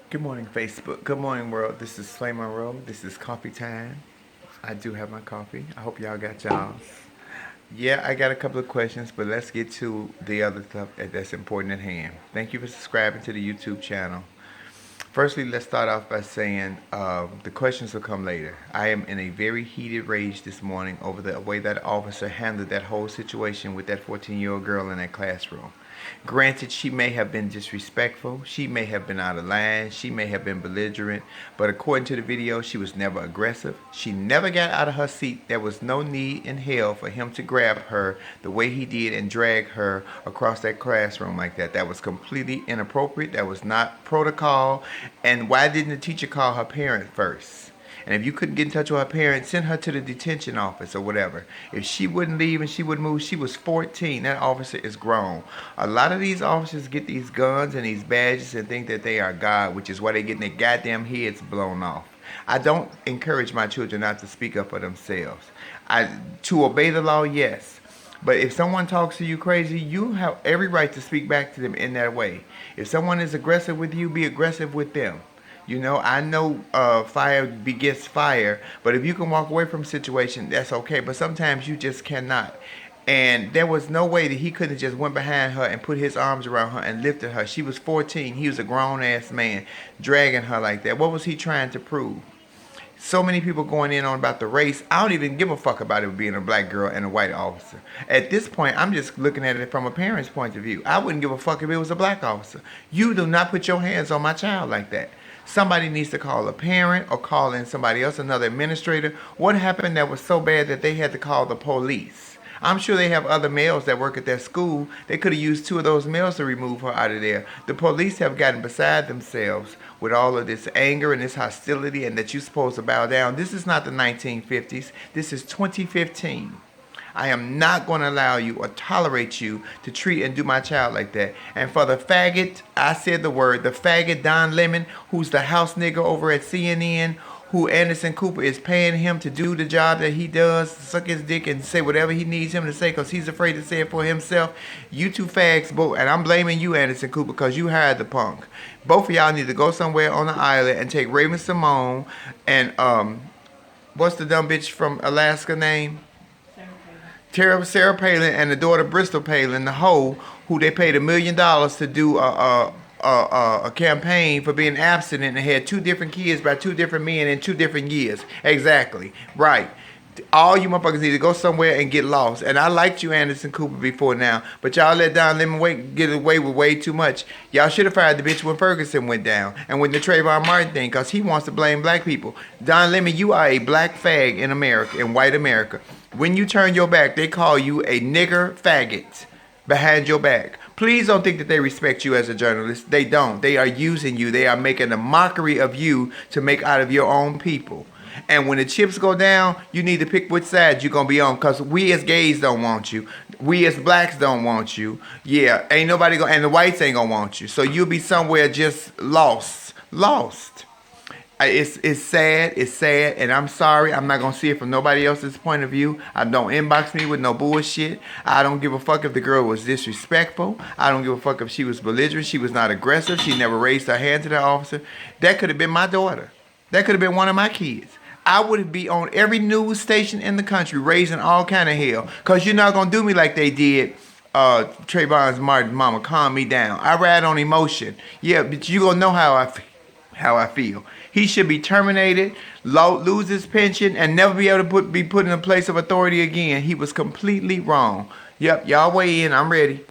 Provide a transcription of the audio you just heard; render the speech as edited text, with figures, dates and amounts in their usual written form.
Good morning, Facebook. Good morning, world. This is Slay Monroe. This is coffee time. I do have my coffee. I hope y'all got y'all's. Yeah, I got a couple of questions, but let's get to the other stuff that's important at hand. Thank you for subscribing to the YouTube channel. Firstly, let's start off by saying the questions will come later. I am in a very heated rage this morning over the way that officer handled that whole situation with that 14-year-old girl in that classroom. Granted, she may have been disrespectful, she may have been out of line, she may have been belligerent, but according to the video, she was never aggressive. She never got out of her seat. There was no need in hell for him to grab her the way he did and drag her across that classroom like that. That was completely inappropriate. That was not protocol. And why didn't the teacher call her parent first? And if you couldn't get in touch with her parents, send her to the detention office or whatever. If she wouldn't leave and she would move, she was 14. That officer is grown. A lot of these officers get these guns and these badges and think that they are God, which is why they're getting their goddamn heads blown off. I don't encourage my children not to speak up for themselves. To obey the law, yes. But if someone talks to you crazy, you have every right to speak back to them in that way. If someone is aggressive with you, be aggressive with them. You know, I know fire begets fire, but if you can walk away from a situation, that's okay. But sometimes you just cannot. And there was no way that he could have just went behind her and put his arms around her and lifted her. She was 14. He was a grown-ass man dragging her like that. What was he trying to prove? So many people going in on about the race. I don't even give a fuck about it being a black girl and a white officer. At this point, I'm just looking at it from a parent's point of view. I wouldn't give a fuck if it was a black officer. You do not put your hands on my child like that. Somebody needs to call a parent or call in somebody else, another administrator. What happened that was so bad that they had to call the police? I'm sure they have other males that work at their school. They could have used 2 of those males to remove her out of there. The police have gotten beside themselves with all of this anger and this hostility and that you're supposed to bow down. This is not the 1950s. This is 2015. I am not going to allow you or tolerate you to treat and do my child like that. And for the faggot, I said the word, the faggot Don Lemon, who's the house nigga over at CNN, who Anderson Cooper is paying him to do the job that he does, suck his dick and say whatever he needs him to say because he's afraid to say it for himself. You two fags, both, and I'm blaming you, Anderson Cooper, because you hired the punk. Both of y'all need to go somewhere on the island and take Raven Simone and, what's the dumb bitch from Alaska name? Sarah Palin and the daughter Bristol Palin, the hoe, who they paid $1 million to do a campaign for being abstinent and had 2 different kids by 2 different men in 2 different years. Exactly. Right. All you motherfuckers need to go somewhere and get lost. And I liked you, Anderson Cooper, before now, but y'all let Don Lemon get away with way too much. Y'all should have fired the bitch when Ferguson went down and when the Trayvon Martin thing, because he wants to blame black people. Don Lemon, you are a black fag in America, in white America. When you turn your back, they call you a nigger faggot behind your back. Please don't think that they respect you as a journalist. They don't. They are using you. They are making a mockery of you to make out of your own people. And when the chips go down, you need to pick which side you're going to be on, because we as gays don't want you. We as blacks don't want you. Yeah, ain't nobody going, and the whites ain't going to want you. So you'll be somewhere just lost. Lost. It's sad, and I'm sorry. I'm not going to see it from nobody else's point of view. Don't inbox me with no bullshit. I don't give a fuck if the girl was disrespectful. I don't give a fuck if she was belligerent. She was not aggressive. She never raised her hand to the officer. That could have been my daughter. That could have been one of my kids. I would be on every news station in the country raising all kind of hell, because you're not going to do me like they did Trayvon's Martin's mama. Calm me down. I ride on emotion. Yeah, but you going to know how I feel. He should be terminated, lose his pension, and never be able to be put in a place of authority again. He was completely wrong. Yep, y'all weigh in. I'm ready.